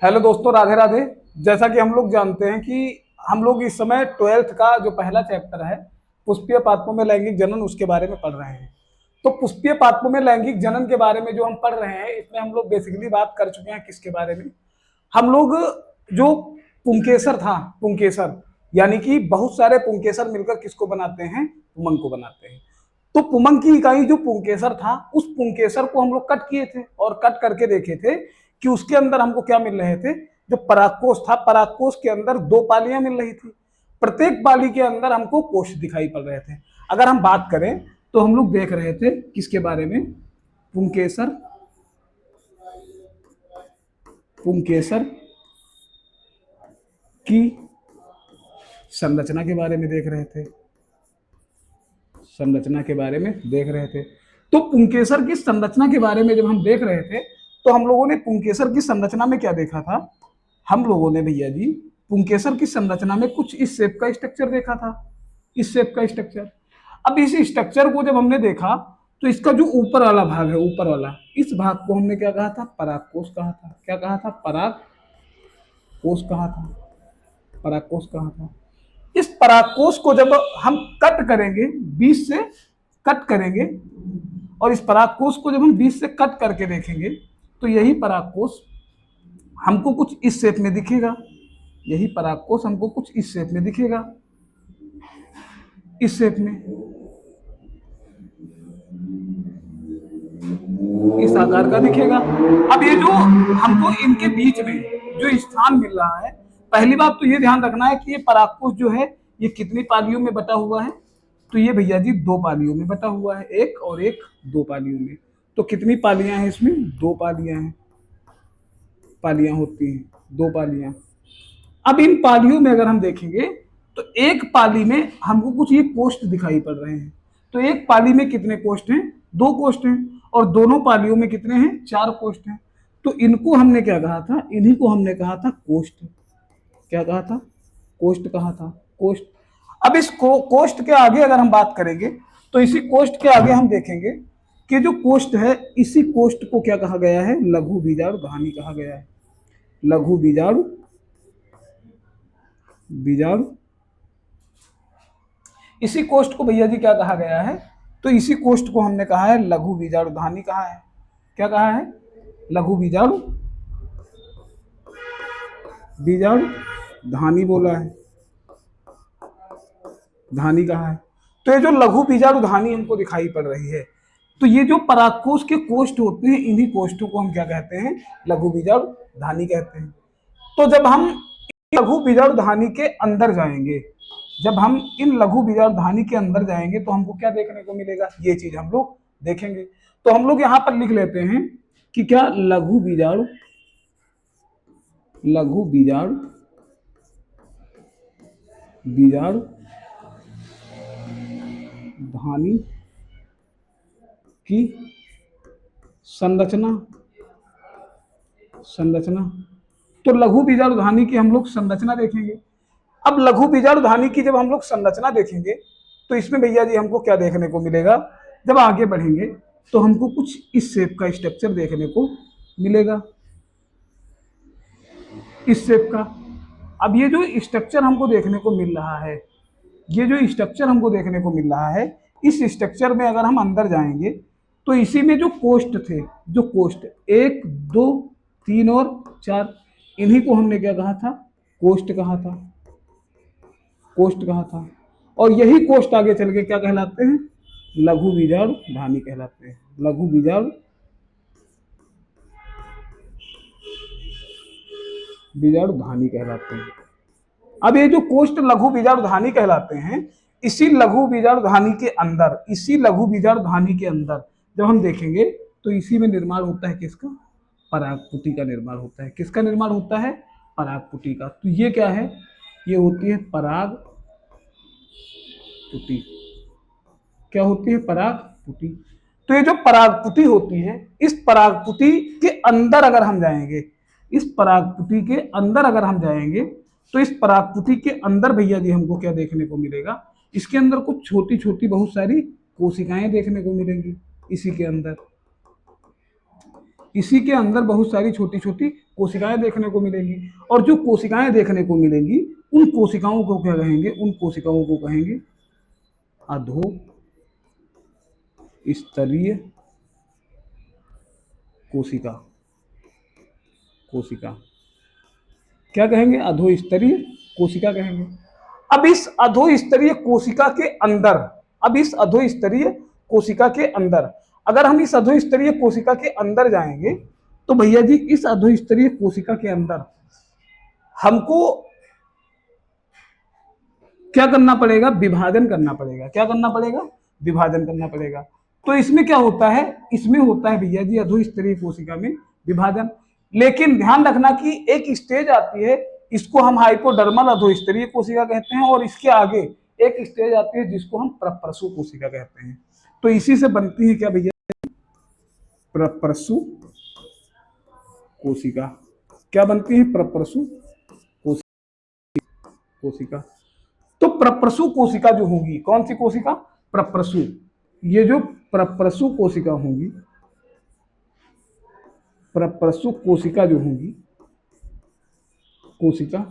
Hello दोस्तों, राधे राधे। जैसा कि हम लोग जानते हैं कि हम लोग इस समय 12th का जो पहला चैप्टर है पुष्पीय पात्रों में लैंगिक जनन, उसके बारे में पढ़ रहे हैं। तो पुष्पीय पात्रों में लैंगिक जनन के बारे में जो हम पढ़ रहे हैं, इसमें हम लोग बेसिकली बात कर चुके हैं किसके बारे में। हम लोग जो पुंकेसर था, पुंकेसर यानी कि बहुत सारे पुंकेसर मिलकर किसको बनाते हैं, पुमंग को बनाते हैं। तो पुमंग की इकाई जो पुंकेसर था, उस पुंकेसर को हम लोग कट किए थे और कट करके देखे थे कि उसके अंदर हमको क्या मिल रहे थे। जो परागकोश था, परागकोश के अंदर दो पालियां मिल रही थी। प्रत्येक पाली के अंदर हमको कोष दिखाई पड़ रहे थे। अगर हम बात करें तो हम लोग देख रहे थे किसके बारे में, पुंकेसर, पुंकेसर की संरचना के बारे में देख रहे थे, संरचना के बारे में देख रहे थे। तो पुंकेसर की संरचना के बारे में जब हम देख रहे थे तो हम लोगों ने पुंकेसर की संरचना में क्या देखा था, हम लोगों ने भैया जी पुंकेसर की संरचना में कुछ इस शेप का स्ट्रक्चर देखा था, इस शेप का स्ट्रक्चर। अब इस स्ट्रक्चर को जब हमने देखा तो इसका जो ऊपर वाला भाग है, ऊपर वाला, इस भाग को हमने क्या कहा था, परागकोश कहा था। क्या कहा था, परागकोश कहा था, परागकोश कहा था। इस परागकोश को जब हम कट करेंगे, बीच से कट करेंगे, और इस परागकोश को जब हम बीच से कट करके देखेंगे तो यही परागकोश हमको कुछ इस शेप में दिखेगा। यही परागकोश हमको कुछ इस शेप में दिखेगा, इस शेप में, इस आकार का दिखेगा। अब ये जो हमको इनके बीच में जो स्थान मिल रहा है, पहली बात तो ये ध्यान रखना है कि ये परागकोश जो है ये कितनी पालियों में बटा हुआ है। तो ये भैया जी दो पालियों में बटा हुआ है, एक और एक, दो पालियों में। तो कितनी पालियां हैं इसमें, दो पालियां हैं, पालियां होती हैं, दो पालियां। अब इन पालियों में अगर हम देखेंगे तो एक पाली में हमको कुछ ये कोष्ठ दिखाई पड़ रहे हैं। तो एक पाली में कितने कोष्ठ हैं, दो कोष्ठ हैं, और दोनों पालियों में कितने हैं, चार कोष्ठ हैं। तो इनको हमने क्या कहा था, इन्हीं को हमने कहा था कोष्ठ। क्या कहा था, कोष्ठ कहा था, कोष्ठ। अब इस कोष्ठ के आगे अगर हम बात करेंगे तो इसी कोष्ठ के आगे हम देखेंगे कि जो कोष्ठ है, इसी कोष्ठ को क्या कहा गया है, लघु बीजाणु धानी कहा गया है। लघु बीजाणु, बीजाणु, इसी कोष्ठ को भैया जी क्या कहा गया है, तो इसी कोष्ठ को हमने कहा है लघु बीजाणु धानी कहा है। क्या कहा है, लघु बीजाणु, बीजाणु धानी बोला है, धानी कहा है। तो ये जो लघु बीजाणु धानी हमको दिखाई पड़ रही है, तो ये जो परागकोश के कोष्ठ होते हैं, इन्हीं कोष्ठों को हम क्या कहते हैं, लघु बीजाणु धानी कहते हैं। तो जब हम लघु बीजाणु धानी के अंदर जाएंगे, जब हम इन लघु बीजाणु धानी के अंदर जाएंगे तो हमको क्या देखने को मिलेगा, ये चीज हम लोग देखेंगे। तो हम लोग यहां पर लिख लेते हैं कि क्या, लघु बीजाणु, लघु बीजाणु, बीजाणु धानी की संरचना, संरचना। तो लघु बीजाणु धानी की हम लोग संरचना देखेंगे। अब लघु बीजाणु धानी की जब हम लोग संरचना देखेंगे तो इसमें भैया जी हमको क्या देखने को मिलेगा, जब आगे बढ़ेंगे तो हमको कुछ इस शेप का स्ट्रक्चर देखने को मिलेगा, इस शेप का। अब ये जो स्ट्रक्चर हमको देखने को मिल रहा है, ये जो स्ट्रक्चर हमको देखने को मिल रहा है, इस स्ट्रक्चर में अगर हम अंदर जाएंगे तो इसी में जो कोष्ठ थे, जो कोष्ठ 1 2 3 और 4, इन्हीं को हमने क्या कहा था, कोष्ठ कहा था, कोष्ठ कहा था। और यही कोष्ठ आगे चल के क्या कहलाते हैं, लघु बीजाणु धानी कहलाते हैं, लघु बीजाणु, बीजाणु धानी कहलाते हैं। अब ये जो कोष्ठ लघु बीजाणु धानी कहलाते हैं, इसी लघु बीजाणु धानी के अंदर, इसी लघु बीजाणु धानी के अंदर जब हम देखेंगे तो इसी में निर्माण होता है किसका, परागपुटी का निर्माण होता है। किसका निर्माण होता है, परागपुटी का। तो ये क्या है, ये होती है परागपुटी। क्या होती है, परागपुटी। तो ये जो परागपुटी होती है, इस परागपुटी के अंदर अगर हम जाएंगे, इस परागपुटी के अंदर अगर हम जाएंगे तो इस परागपुटी के अंदर भैया जी हमको क्या देखने को मिलेगा, इसके अंदर कुछ छोटी छोटी बहुत सारी कोशिकाएं देखने को मिलेंगी। इसी के अंदर इसी के अंदर बहुत सारी छोटी छोटी कोशिकाएं देखने को मिलेंगी, और जो कोशिकाएं देखने को मिलेंगी उन कोशिकाओं को क्या कहेंगे, उन कोशिकाओं को कहेंगे अधो स्तरीय कोशिका। कोशिका क्या कहेंगे, अधोस्तरीय कोशिका कहेंगे। अब इस अधोस्तरीय कोशिका के अंदर, अब इस अधोस्तरीय कोशिका के अंदर अगर हम इस अधोस्तरीय कोशिका के अंदर जाएंगे तो भैया जी इस अधोस्तरीय कोशिका के अंदर हमको क्या करना पड़ेगा, विभाजन करना पड़ेगा। क्या करना पड़ेगा, विभाजन करना पड़ेगा। तो इसमें क्या होता है, इसमें होता है भैया जी अधोस्तरीय कोशिका में विभाजन। लेकिन ध्यान रखना कि एक स्टेज आती है, इसको हम हाइपोडर्मल अधोस्तरीय कोशिका कहते हैं, और इसके आगे एक स्टेज आती है जिसको हम प्रप्रसु कोशिका कहते हैं। तो इसी से बनती है क्या भैया, प्रप्रसु कोशिका। क्या बनती है, प्रप्रसु कोशिका। तो प्रप्रसु कोशिका जो होगी, कौन सी कोशिका, प्रप्रसु, ये जो प्रप्रसु कोशिका होंगी, प्रप्रसु कोशिका जो होंगी, कोशिका,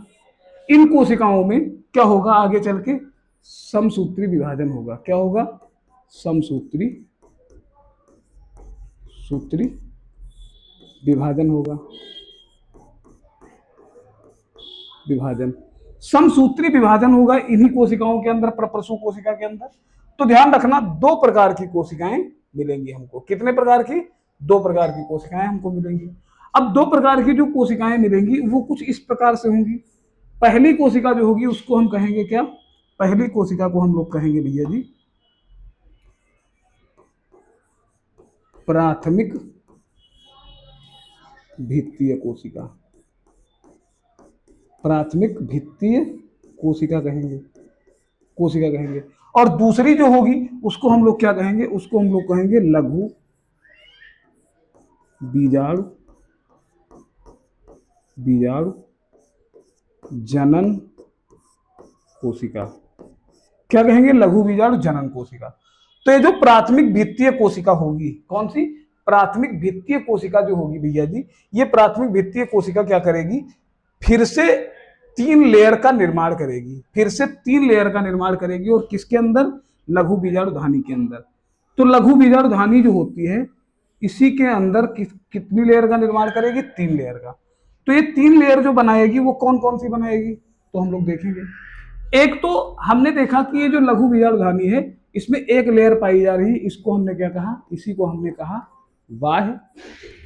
इन कोशिकाओं में क्या होगा, आगे चल के समसूत्री विभाजन होगा। क्या होगा, समसूत्री विभाजन होगा। विभाजन, समसूत्री विभाजन होगा इन्हीं कोशिकाओं के अंदर, प्रप्रसु कोशिका के अंदर। तो ध्यान रखना, दो प्रकार की कोशिकाएं मिलेंगी हमको। कितने प्रकार की, दो प्रकार की कोशिकाएं हमको मिलेंगी। अब दो प्रकार की जो कोशिकाएं मिलेंगी वो कुछ इस प्रकार से होंगी। पहली कोशिका जो होगी उसको हम कहेंगे क्या, पहली कोशिका को हम लोग कहेंगे भैया जी प्राथमिक भित्तीय कोशिका। प्राथमिक भित्तीय कोशिका कहेंगे, कोशिका कहेंगे। और दूसरी जो होगी उसको हम लोग क्या कहेंगे, उसको हम लोग कहेंगे लघु बीजाणु जनन कोशिका। क्या कहेंगे, लघु बीजाणु जनन कोशिका। तो ये जो प्राथमिक भित्तीय कोशिका होगी, कौन सी, प्राथमिक भित्तीय कोशिका जो होगी भैया जी, ये प्राथमिक भित्तीय कोशिका क्या करेगी, फिर से तीन लेयर का निर्माण करेगी, फिर से तीन लेयर का निर्माण करेगी। और किसके अंदर, लघु बीजाणुधानी के अंदर। तो लघु बीजाणुधानी जो होती है इसी के अंदर कितनी लेयर का निर्माण करेगी, तीन लेयर का। तो ये तीन लेयर जो बनाएगी वो कौन कौन सी बनाएगी, तो हम लोग देखेंगे। एक तो हमने देखा कि ये जो लघु बीजाणुधानी है इसमें एक लेयर पाई जा रही है, इसको हमने क्या कहा, इसी को हमने कहा बाह्य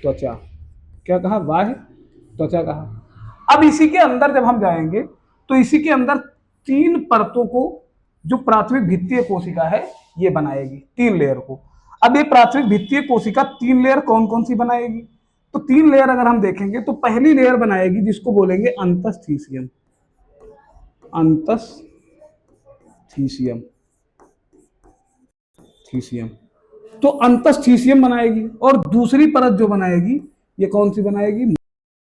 त्वचा। क्या कहा, बाह्य त्वचा कहा। अब इसी के अंदर जब हम जाएंगे तो इसी के अंदर तीन परतों को जो प्राथमिक भित्तीय कोशिका है ये बनाएगी, तीन लेयर को। अब ये प्राथमिक भित्तीय कोशिका तीन लेयर कौन कौन सी बनाएगी, तो तीन लेयर अगर हम देखेंगे तो पहली लेयर बनाएगी जिसको बोलेंगे अंतस्थीसियम। अंतस्थीसियम, तो अंतस्थीसियम बनाएगी। और दूसरी परत जो बनाएगी ये कौन सी बनाएगी,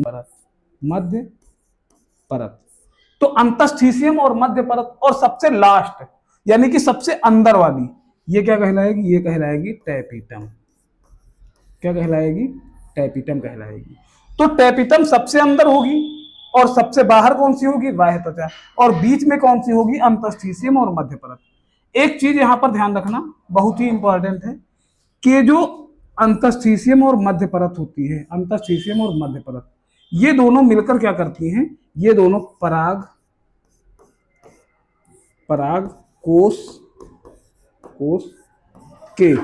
परत, मध्य परत। तो अंतस्थीसियम और मध्य परत, और सबसे लास्ट यानी कि सबसे अंदर वाली ये क्या कहलाएगी, ये कहलाएगी टैपिटम। क्या कहलाएगी, टैपिटम कहलाएगी। तो टैपिटम सबसे अंदर होगी और सबसे बाहर कौन सी होगी, बाह्य त्वचा। और बीच में कौन सी होगी, अंतस्थीसियम और मध्य परत। एक चीज यहां पर ध्यान रखना बहुत ही इंपॉर्टेंट है कि जो अंतस्थीसियम और मध्य परत होती है, अंतस्थीसियम और मध्य परत, ये दोनों मिलकर क्या करती हैं, ये दोनों पराग कोश के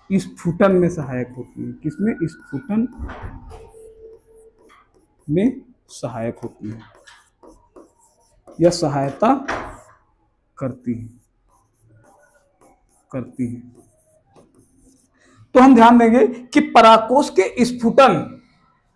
स्फुटन में सहायक होती है। किसमें, स्फुटन में सहायक होती है या सहायता करती है। तो हम ध्यान देंगे कि परागकोश के स्फुटन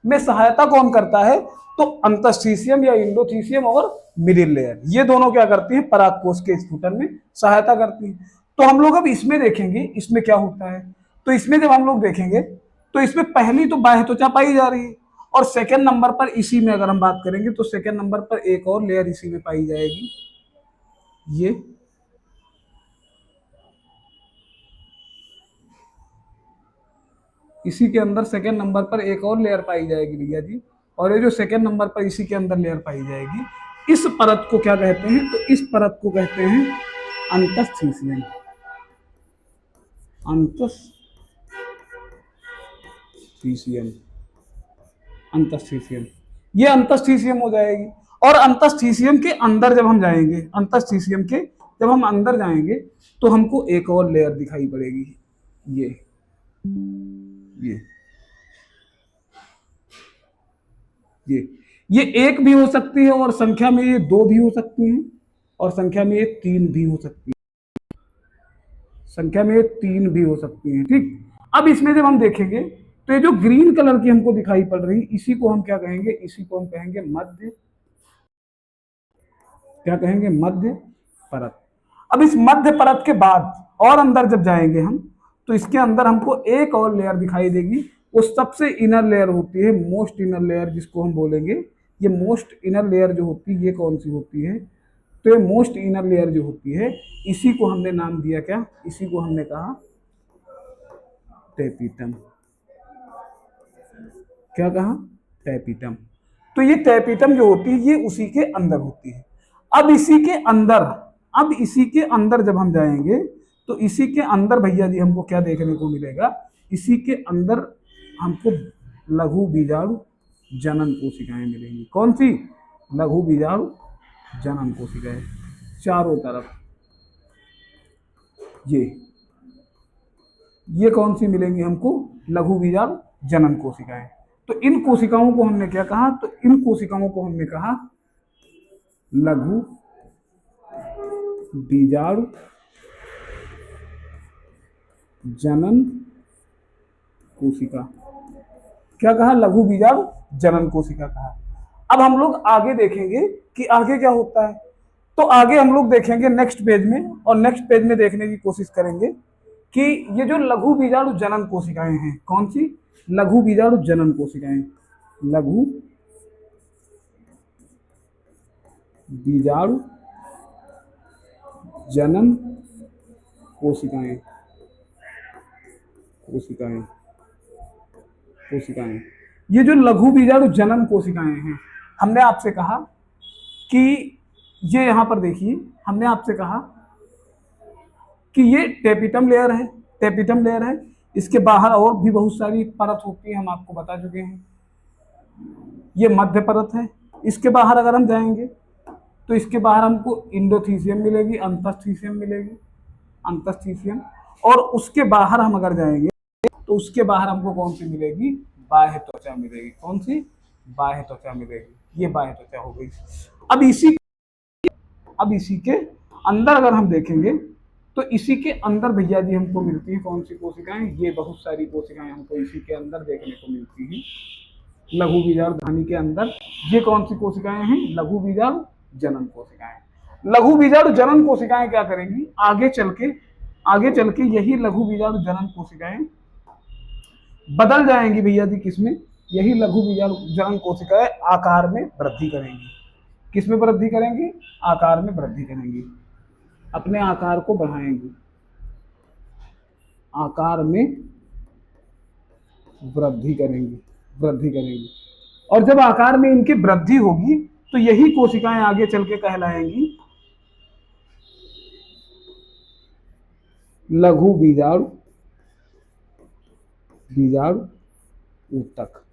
में सहायता कौन करता है, तो अंतस्थीसियम या इंडोथीसियम और मिडिल लेयर, ये दोनों क्या करती हैं, परागकोश के स्फुटन में सहायता करती हैं। तो हम लोग अब इसमें देखेंगे इसमें क्या होता है। तो इसमें जब हम लोग देखेंगे तो इसमें पहली तो बाह्य त्वचा पाई जा रही है, और सेकंड नंबर पर इसी में अगर हम बात करेंगे तो सेकंड नंबर पर एक और लेयर इसी में पाई जाएगी, इसी के अंदर सेकेंड नंबर पर एक और लेयर पाई जाएगी भैया जी, और ये जो सेकेंड नंबर पर इसी के अंदर लेयर पाई जाएगी, इस परत को क्या कहते हैं? तो इस परत को कहते हैं अंतस्थीसियम। अंतस्थीसियम, अंतस्थीसियम, ये अंतस्थीसियम हो जाएगी। और अंतस्थीसियम के अंदर जब हम जाएंगे, अंतस्थीसियम के जब हम अंदर जाएंगे तो हमको एक और लेयर दिखाई पड़ेगी, ये ये ये एक भी हो सकती है, और संख्या में ये दो भी हो सकती हैं, और संख्या में ये तीन भी हो सकती है, संख्या में ये तीन भी हो सकती हैं। ठीक, अब इसमें जब हम देखेंगे तो ये जो ग्रीन कलर की हमको दिखाई पड़ रही, इसी को हम क्या कहेंगे? इसी को हम कहेंगे मध्य, क्या कहेंगे? मध्य परत। अब इस मध्य परत के बाद और अंदर जब जाएंगे हम, तो इसके अंदर हमको एक और लेयर दिखाई देगी, वो सबसे इनर लेयर होती है, मोस्ट इनर लेयर जिसको हम बोलेंगे। ये मोस्ट इनर लेयर जो होती है, ये कौन सी होती है? तो ये मोस्ट इनर लेयर जो होती है, इसी को हमने नाम दिया क्या? इसी को हमने कहा टैपिटम। क्या कहा? टैपिटम। तो ये टैपिटम जो होती है, ये उसी के अंदर होती है। अब इसी के अंदर जब हम जाएंगे तो इसी के अंदर भैया जी हमको क्या देखने को मिलेगा? इसी के अंदर हमको लघु बीजाणु जनन कोशिकाएं मिलेंगी। कौन सी? लघु बीजाणु जनन कोशिकाएं, चारों तरफ। ये कौन सी मिलेंगी हमको? लघु बीजाणु जनन कोशिकाएं। तो इन कोशिकाओं को हमने क्या कहा? तो इन कोशिकाओं को हमने कहा लघु बीजाणु जनन कोशिका। क्या कहा? लघु बीजाणु जनन कोशिका कहा। अब हम लोग आगे देखेंगे कि आगे क्या होता है। तो आगे हम लोग देखेंगे नेक्स्ट पेज में, और नेक्स्ट पेज में देखने की कोशिश करेंगे कि ये जो लघु बीजाणु जनन कोशिकाएं हैं, कौन सी? लघु बीजाणु जनन कोशिकाएं, लघु बीजाणु जनन कोशिकाएं, कोशिकाएं। ये जो लघु बीजाणु जनन कोशिकाएं हैं, हमने आपसे कहा कि ये यहां पर देखिए, हमने आपसे कहा कि ये टैपिटम लेयर है, टैपिटम लेयर है। इसके बाहर और भी बहुत सारी परत होती है, हम आपको बता चुके हैं। ये मध्य परत है। इसके बाहर अगर हम जाएंगे तो इसके बाहर हमको इंडोथीसियम मिलेगी, अंतस्थीसियम मिलेगी, अंतस्थीसियम। और उसके बाहर हम अगर जाएंगे तो उसके बाहर हमको कौन सी मिलेगी? बाह्य त्वचा मिलेगी। कौन सी? बाह्य त्वचा मिलेगी। ये बाह्य त्वचा हो गई। अब इसी के अंदर अगर हम देखेंगे तो इसी के अंदर भैया जी हमको मिलती है कौन सी कोशिकाएं? ये बहुत सारी कोशिकाएं हमको इसी के अंदर देखने को मिलती हैं, लघु बीजाणु धानी के अंदर। ये कौन सी कोशिकाएं हैं? लघु बीजाणु जनन कोशिकाएं। लघु बीजाणु जनन कोशिकाएं क्या करेंगी? आगे चल के यही लघु बीजाणु जनन कोशिकाएं बदल जाएंगी भैया जी किसमें? यही लघु बीजाणु जनन कोशिकाएं आकार में वृद्धि करेंगी। किसमें वृद्धि करेंगी? आकार में वृद्धि करेंगी, अपने आकार को बढ़ाएंगी, आकार में वृद्धि करेंगी। और जब आकार में इनकी वृद्धि होगी तो यही कोशिकाएं आगे चल के कहलाएंगी लघु बीजाणु ऊतक।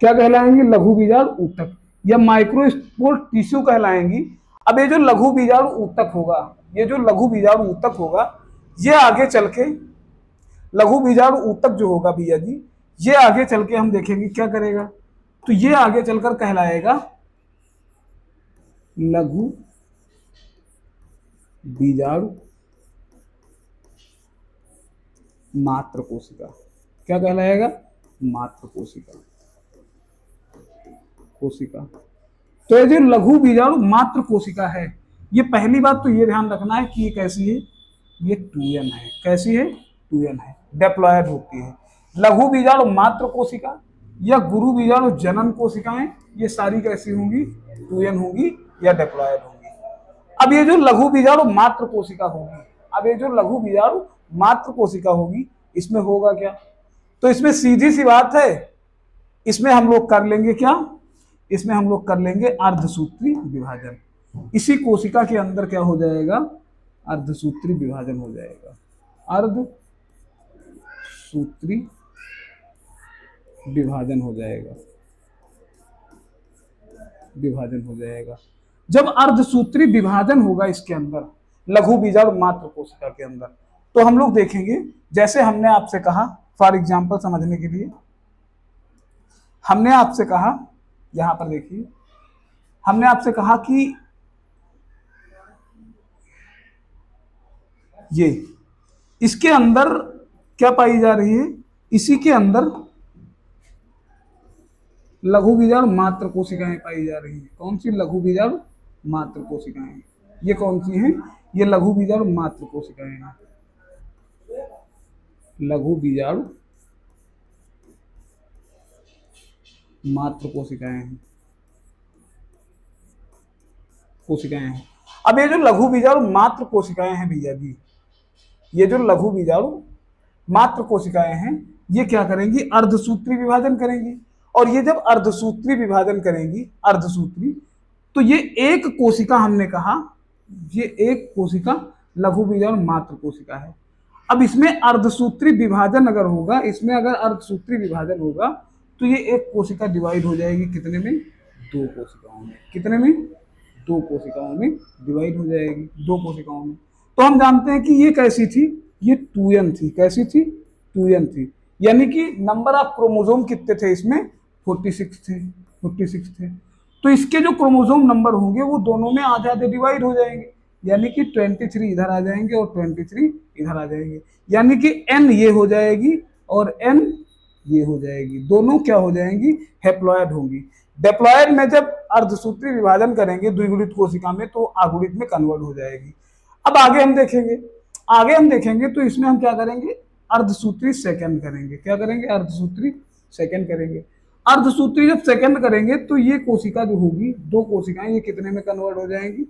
क्या कहलाएंगी? लघु बीजाणु ऊतक या माइक्रोस्पोर टिश्यू कहलाएंगी। अब ये जो लघु बीजाणु ऊतक होगा, ये आगे चल के लघु बीजाणु ऊतक जो होगा भैया जी, ये आगे चल के हम देखेंगे क्या करेगा। तो ये आगे चलकर कहलाएगा लघु बीजाणु मात्र कोशिका। क्या कहलाएगा? मात्र कोशिका। तो ये जो लघु बीजाणु मात्र कोशिका है, ये पहली बात तो ये ध्यान रखना है कि ये कैसी है? ये 2n है। कैसी है? 2n है, डिप्लॉयड होती है। लघु बीजाणु मात्र कोशिका या गुरु बीजाणु जनन कोशिकाएं, ये सारी कैसी होंगी? 2n होंगी या डिप्लॉयड होंगी। अब ये जो लघु बीजाणु मात्र कोशिका होगी, इसमें होगा क्या? तो इसमें सीधी सी बात है, इसमें हम लोग कर लेंगे क्या? इसमें हम लोग कर लेंगे अर्धसूत्री विभाजन। इसी कोशिका के अंदर क्या हो जाएगा? अर्धसूत्री विभाजन हो जाएगा। अर्धसूत्री विभाजन हो जाएगा, विभाजन हो जाएगा। जब अर्धसूत्री विभाजन होगा इसके अंदर, लघु बीजाणु मात्र कोशिका के अंदर, तो हम लोग देखेंगे, जैसे हमने आपसे कहा, फॉर एग्जाम्पल समझने के लिए हमने आपसे कहा, यहां पर देखिए, हमने आपसे कहा कि ये इसके अंदर क्या पाई जा रही है? इसी के अंदर लघु बीजाणु मात्र कोशिकाएं पाई जा रही हैं। कौन सी? लघु बीजाणु मात्र कोशिकाएं। ये कौन सी हैं? ये लघु बीजाणु मात्र कोशिकाएं हैं। लघु बीजाणु मात्र कोशिकाएं हैं, कोशिकाएं हैं। अब ये जो लघु बीजाणु मात्र कोशिकाएं हैं भैया जी, ये जो लघु बीजाणु मात्र कोशिकाएं हैं, ये क्या करेंगी? अर्धसूत्री विभाजन करेंगी। और ये जब अर्धसूत्री विभाजन करेंगी, अर्धसूत्री, तो ये एक कोशिका, हमने कहा ये एक कोशिका लघु बीजाणु मात्र कोशिका है। अब इसमें अर्धसूत्री विभाजन अगर होगा, इसमें अगर अर्धसूत्री विभाजन होगा, तो ये एक कोशिका डिवाइड हो जाएगी कितने में? 2 कोशिकाओं में। कितने में? 2 कोशिकाओं में डिवाइड हो जाएगी, 2 कोशिकाओं में। तो हम जानते हैं कि ये कैसी थी? ये 2n थी। कैसी थी? 2n थी। यानी कि नंबर ऑफ क्रोमोसोम कितने थे इसमें? 46 थे। 46 थे। तो इसके जो क्रोमोसोम नंबर होंगे वो दोनों में आधे आधे डिवाइड हो जाएंगे, यानी कि 23 इधर आ जाएंगे और 23 इधर आ जाएंगे, यानी कि n ये हो जाएगी और n ये हो जाएगी। दोनों क्या हो जाएंगी? हैप्लॉयड होंगी। डिप्लॉयड में जब अर्धसूत्री विभाजन करेंगे द्विगुणित कोशिका में, तो आगुणित में कन्वर्ट हो जाएगी। अब आगे हम देखेंगे तो इसमें हम क्या करेंगे? अर्धसूत्री सेकंड करेंगे। क्या करेंगे? अर्धसूत्री सेकंड करेंगे। अर्धसूत्री जब सेकंड करेंगे तो ये कोशिका जो होगी, 2 कोशिकाएं, ये कितने में कन्वर्ट हो जाएंगी?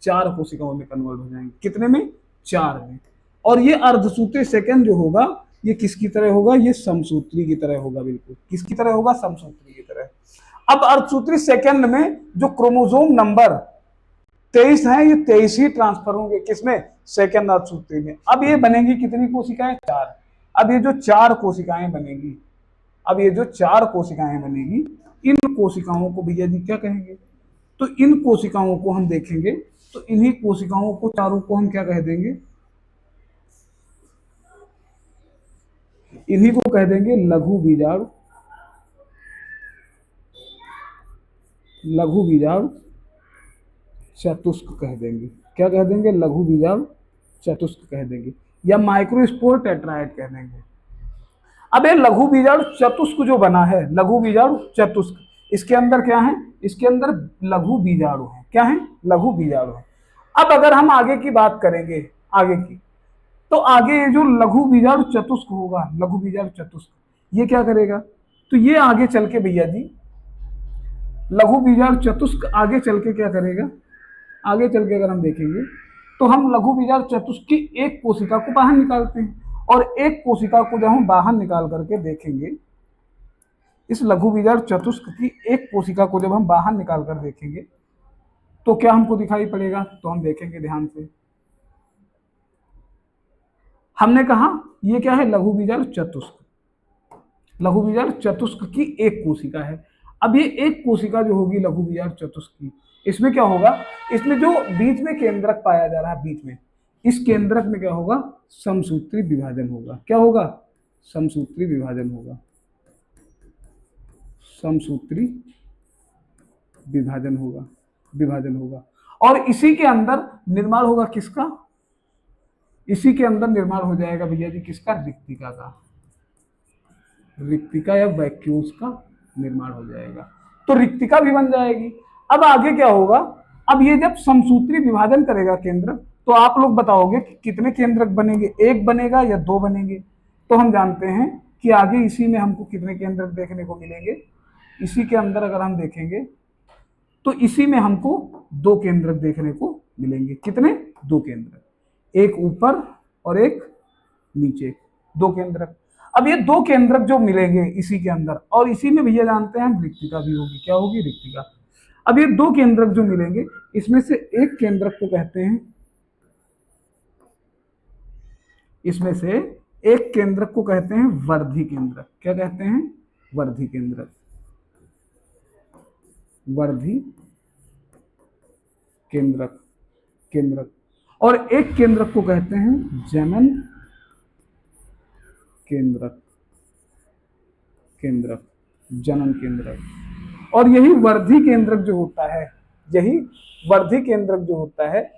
4 कोशिकाओं में कन्वर्ट हो जाएंगी। कितने में? 4 में। और ये अर्धसूत्री सेकंड जो होगा, ये किसकी तरह होगा? ये समसूत्री की तरह होगा। बिल्कुल किसकी तरह होगा? समसूत्री की तरह। अब अर्धसूत्री सेकंड में जो क्रोमोसोम नंबर 23 है, ये 23 ही ट्रांसफर होंगे। किसमें? सेकंड अर्धसूत्री में। अब ये बनेगी कितनी कोशिकाएं? 4। अब ये जो 4 कोशिकाएं बनेगी, अब ये जो 4 कोशिकाएं बनेगी, इन कोशिकाओं को भैया जी क्या कहेंगे? तो इन कोशिकाओं को हम देखेंगे तो इन्हीं कोशिकाओं को, चारों को हम क्या कह देंगे? इन्हीं को कह देंगे लघु बीजाणु, लघु बीजाणु चतुष्क कह देंगे। क्या कह देंगे? लघु बीजाणु चतुष्क कह देंगे, या माइक्रोस्पोर टेट्राएड कह देंगे। अब ये लघु बीजाणु चतुष्क जो बना है, लघु बीजाणु चतुष्क, इसके अंदर क्या है? इसके अंदर लघु बीजाणु है। क्या है? लघु बीजाणु है। अब अगर हम आगे की बात करेंगे, आगे की, तो आगे ये जो लघु बीजाणु चतुष्क होगा, लघु बीजाणु चतुष्क, ये क्या करेगा? तो ये आगे चल के भैया जी, लघु बीजाणु चतुष्क आगे चल के क्या करेगा? आगे चल के अगर हम देखेंगे तो हम लघु बीजाणु चतुष्क की एक कोशिका को बाहर निकालते हैं, और एक कोशिका को जब हम बाहर निकाल करके देखेंगे, इस लघु बीजाणु चतुष्क की एक कोशिका को जब हम बाहर निकाल कर देखेंगे, तो क्या हमको दिखाई पड़ेगा? तो हम देखेंगे ध्यान से। हमने कहा ये क्या है? लघु बीजाणु चतुष्क। लघु बीजाणु चतुष्क की एक कोशिका है। अब ये एक कोशिका जो होगी लघु बीजाणु चतुष्क की, इसमें क्या होगा? इसमें जो बीच में केंद्रक पाया जा रहा है, बीच में, इस केंद्रक में क्या होगा? समसूत्री विभाजन होगा। क्या होगा? समसूत्री विभाजन होगा। समसूत्री विभाजन होगा, विभाजन होगा। और इसी के अंदर निर्माण होगा किसका? इसी के अंदर निर्माण हो जाएगा भैया जी किसका? रिक्तिका का। रिक्तिका या वैक्यूल्स का निर्माण हो जाएगा, तो रिक्तिका भी बन जाएगी। अब आगे क्या होगा? अब ये जब समसूत्री विभाजन करेगा केंद्र, तो आप लोग बताओगे कि कितने केंद्रक बनेंगे? 1 बनेगा या 2 बनेंगे? तो हम जानते हैं कि आगे इसी में हमको कितने केंद्रक देखने को मिलेंगे? इसी के अंदर अगर हम देखेंगे तो इसी में हमको 2 केंद्रक देखने को मिलेंगे। कितने? 2 केंद्रक, एक ऊपर और एक नीचे। दो केंद्रक। अब ये दो केंद्रक जो मिलेंगे इसी के अंदर, और इसी में भैया जानते हैं हम रिक्तिका भी होगी, क्या होगी, रिक्तिका। अब ये दो केंद्रक जो मिलेंगे, इसमें से एक केंद्रक को कहते हैं, इसमें से एक केंद्रक को कहते हैं वर्धी केंद्रक। क्या कहते हैं, वर्धी केंद्रक, वर्धी केंद्रक, केंद्रक। और एक केंद्रक को कहते हैं जनन केंद्रक, केंद्रक, जनन केंद्रक। और यही वर्धी केंद्रक जो होता है, यही वर्धी केंद्रक जो होता है,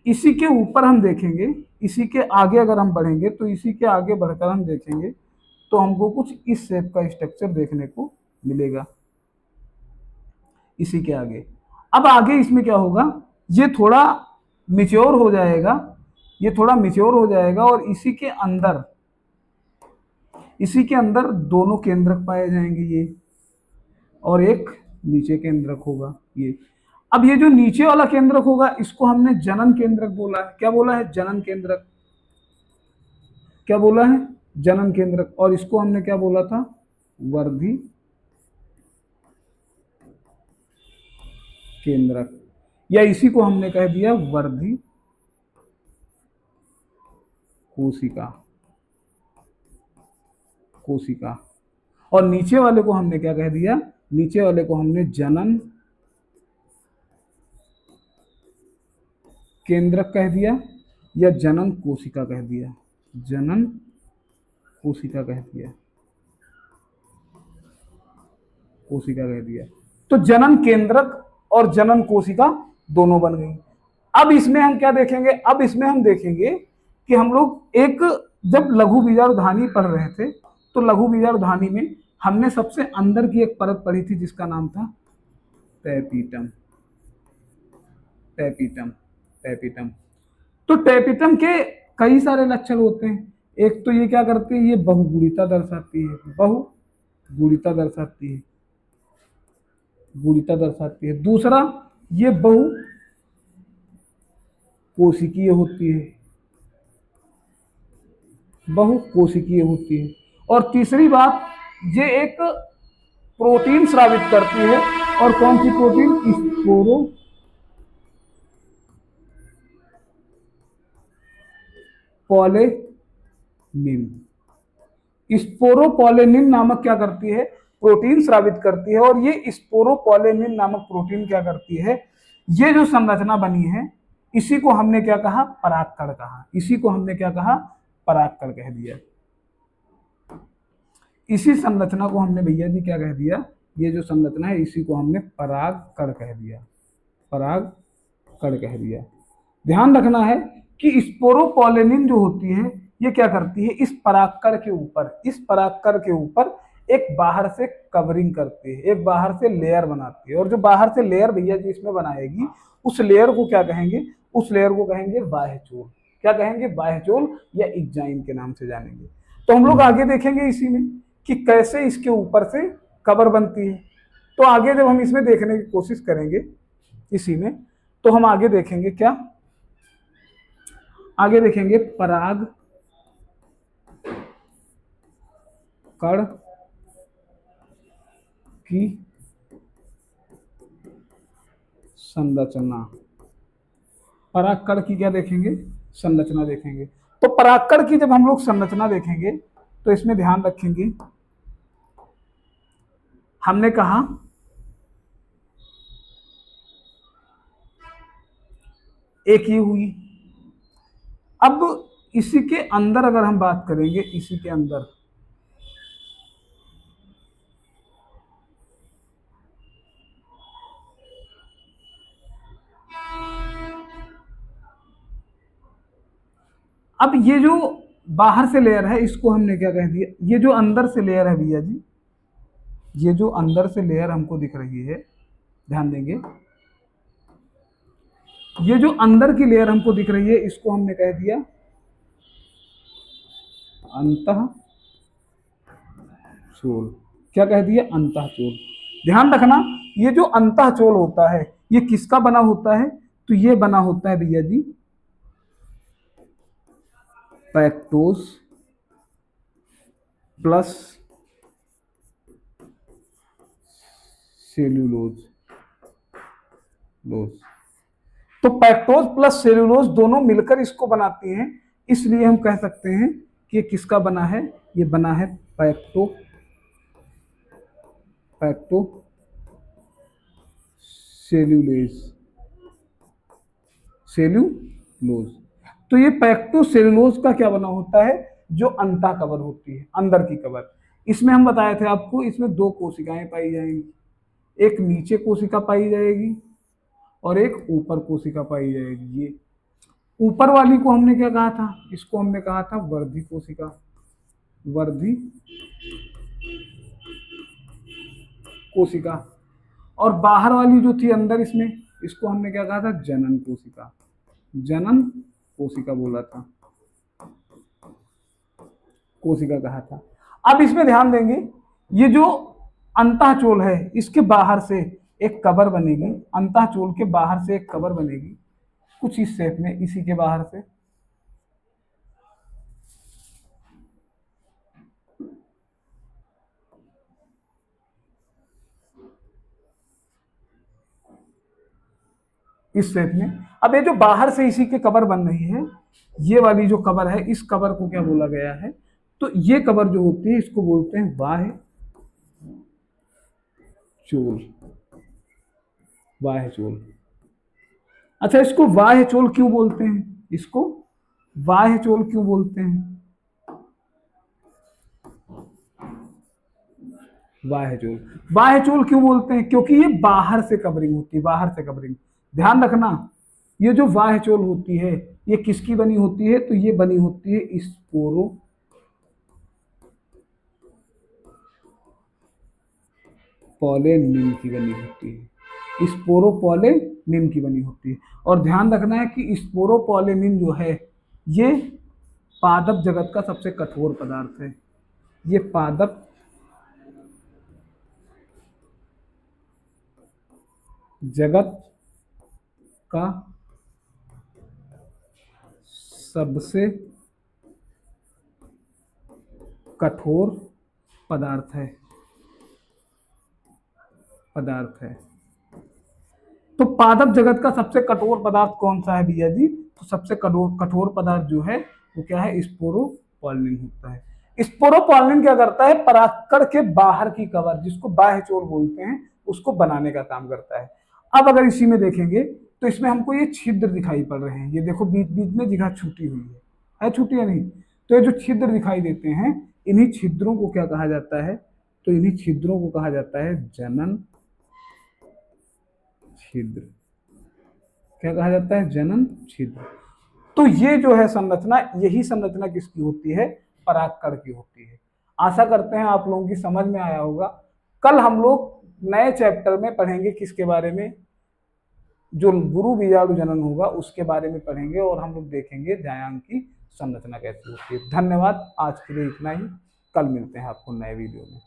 इसी के ऊपर हम देखेंगे, इसी के आगे अगर हम बढ़ेंगे तो इसी के आगे बढ़कर हम देखेंगे तो हमको कुछ इस शेप का स्ट्रक्चर देखने को मिलेगा, इसी के आगे। अब आगे इसमें क्या होगा, ये थोड़ा मिच्योर हो जाएगा, ये थोड़ा मिच्योर हो जाएगा, और इसी के अंदर, इसी के अंदर दोनों केंद्रक पाए जाएंगे, ये और एक नीचे केंद्रक होगा ये। अब ये जो नीचे वाला केंद्रक होगा, इसको हमने जनन केंद्रक बोला है। क्या बोला है, जनन केंद्रक। क्या बोला है, जनन केंद्रक। और इसको हमने क्या बोला था, वर्धी केंद्रक, या इसी को हमने कह दिया वर्धी कोशिका, कोशिका। और नीचे वाले को हमने क्या कह दिया, नीचे वाले को हमने जनन केंद्रक कह दिया, या जनन कोशिका कह दिया, जनन कोशिका कह दिया, कोशिका कह दिया। तो जनन केंद्रक और जनन कोशिका दोनों बन गई। अब इसमें हम क्या देखेंगे, अब इसमें हम देखेंगे कि हम लोग एक, जब लघु बीजाणुधानी पढ़ रहे थे तो लघु बीजाणुधानी में हमने सबसे अंदर की एक परत पढ़ी थी जिसका नाम था टैपिटम, टैपिटम, टैपिटम। तो टैपिटम के कई सारे लक्षण होते हैं। एक तो ये क्या करती है, ये बहुगुणिता दर्शाती है, बहुगुणिता दर्शाती है, गुणिता दर्शाती है। दूसरा, ये बहु कोशिकीय होती है, बहु कोशिकीय होती है। और तीसरी बात, ये एक प्रोटीन स्रावित करती है, और कौन सी प्रोटीन, स्पोरो पॉलेनिन, स्पोरोपोलेनिन नामक क्या करती है, प्रोटीन स्रावित करती है। और ये स्पोरोपोलेनिन नामक प्रोटीन क्या करती है, ये जो संरचना बनी है, इसी को हमने क्या कहा, परागकण कहा, इसी को हमने क्या कहा, परागकण कह दिया। इसी संरचना को हमने भैया जी क्या कह दिया, ये जो संरचना है इसी को हमने परागकण कह दिया, परागकण कह दिया। ध्यान रखना है कि स्पोरोपोलेनिन जो होती है, ये क्या करती है, इस परागकण के ऊपर, इस परागकण के ऊपर एक बाहर से कवरिंग करती है, एक बाहर से लेयर बनाती है। और जो बाहर से लेयर भैया जी इसमें बनाएगी, उस लेयर को क्या कहेंगे, उस लेयर को कहेंगे बाह्यचोल। क्या कहेंगे, बाह्यचोल, या एग्जाइम के नाम से जानेंगे। तो हम लोग आगे देखेंगे इसी में कि कैसे इसके ऊपर से कवर बनती है। तो आगे जब हम इसमें देखने की कोशिश करेंगे इसी में, तो हम आगे देखेंगे क्या, आगे देखेंगे पराग कण की संरचना, परागकण की क्या देखेंगे, संरचना देखेंगे। तो परागकण की जब हम लोग संरचना देखेंगे तो इसमें ध्यान रखेंगे, हमने कहा एक ये हुई। अब इसी के अंदर अगर हम बात करेंगे, इसी के अंदर अब ये जो बाहर से लेयर है इसको हमने क्या कह दिया, ये जो अंदर से लेयर है भैया जी, ये जो अंदर से लेयर हमको दिख रही है, ध्यान देंगे, ये जो अंदर की लेयर हमको दिख रही है इसको हमने कह दिया अंतःचोल। क्या कह दिया, अंतःचोल। ध्यान रखना, ये जो अंतःचोल होता है ये किसका बना होता है, तो ये बना होता है भैया जी पैक्टोज प्लस सेल्यूलोज लोज। तो पैक्टोज प्लस सेल्यूलोज दोनों मिलकर इसको बनाती हैं, इसलिए हम कह सकते हैं कि ये किसका बना है, ये बना है पैक्टो सेल्यूलेज सेल्यूलोज। तो ये पैक्टो सेल्यूलोज का क्या बना होता है, जो अंतः कवर होती है, अंदर की कवर। इसमें हम बताए थे आपको, इसमें दो कोशिकाएं पाई जाएंगी, एक नीचे कोशिका पाई जाएगी और एक ऊपर कोशिका पाई जाएगी। ये ऊपर वाली को हमने क्या कहा था, इसको हमने कहा था वर्धी कोशिका, वर्धी कोशिका। और बाहर वाली जो थी अंदर इसमें, इसको हमने क्या कहा था, जनन कोशिका, जनन कोशिका बोला था, कोशिका कहा था। अब इसमें ध्यान देंगे, ये जो अंतःचोल है इसके बाहर से एक कवर बनेगी, अंतःचोल के बाहर से एक कवर बनेगी कुछ इस शेप में, इसी के बाहर से। इस शेप में। अब ये जो बाहर से इसी के कवर बन रही है, ये वाली जो कवर है, इस कवर को क्या बोला गया है, तो ये कवर जो होती है इसको बोलते हैं बाह्य चोल, बाह्य चोल। अच्छा, इसको बाह्य चोल क्यों बोलते हैं, इसको बाह्य चोल क्यों बोलते हैं, बाह्य चोल, बाह्य चोल क्यों बोलते हैं, क्योंकि ये बाहर से कवरिंग होती है, बाहर से कवरिंग। ध्यान रखना, ये जो बाह्य चोल होती है ये किसकी बनी होती है, तो ये बनी होती है स्पोरो पॉलिनिम की बनी होती है, स्पोरोपोलिनिम की बनी होती है। और ध्यान रखना है कि स्पोरोपोलिनिम जो है ये पादप जगत का सबसे कठोर पदार्थ है, ये पादप जगत का सबसे कठोर पदार्थ है, तो पादप जगत का सबसे कठोर पदार्थ कौन सा है भैया जी, तो सबसे कठोर पदार्थ जो है वो क्या है, स्पोरोपोलिन होता है। स्पोरोपोलिन क्या करता है, परागकण के बाहर की कवर, जिसको बाह्य चोल बोलते हैं, उसको बनाने का काम करता है। अब अगर इसी में देखेंगे तो इसमें हमको ये छिद्र दिखाई पड़ रहे हैं, ये देखो बीच बीच में जगह छूटी हुई है छूटी या नहीं, तो ये जो छिद्र दिखाई देते हैं, इन्हीं छिद्रों को क्या कहा जाता है, तो इन्हीं छिद्रों को कहा जाता है जनन छिद्र। क्या कहा जाता है, जनन छिद्र। तो ये जो है संरचना, यही संरचना किसकी होती है, परागकण की होती है। आशा करते हैं आप लोगों की समझ में आया होगा। कल हम लोग नए चैप्टर में पढ़ेंगे किसके बारे में, जो गुरु बीजाणु जनन होगा उसके बारे में पढ़ेंगे, और हम लोग देखेंगे जायांग की संरचना कैसी होती है। धन्यवाद, आज के लिए इतना ही, कल मिलते हैं आपको नए वीडियो में।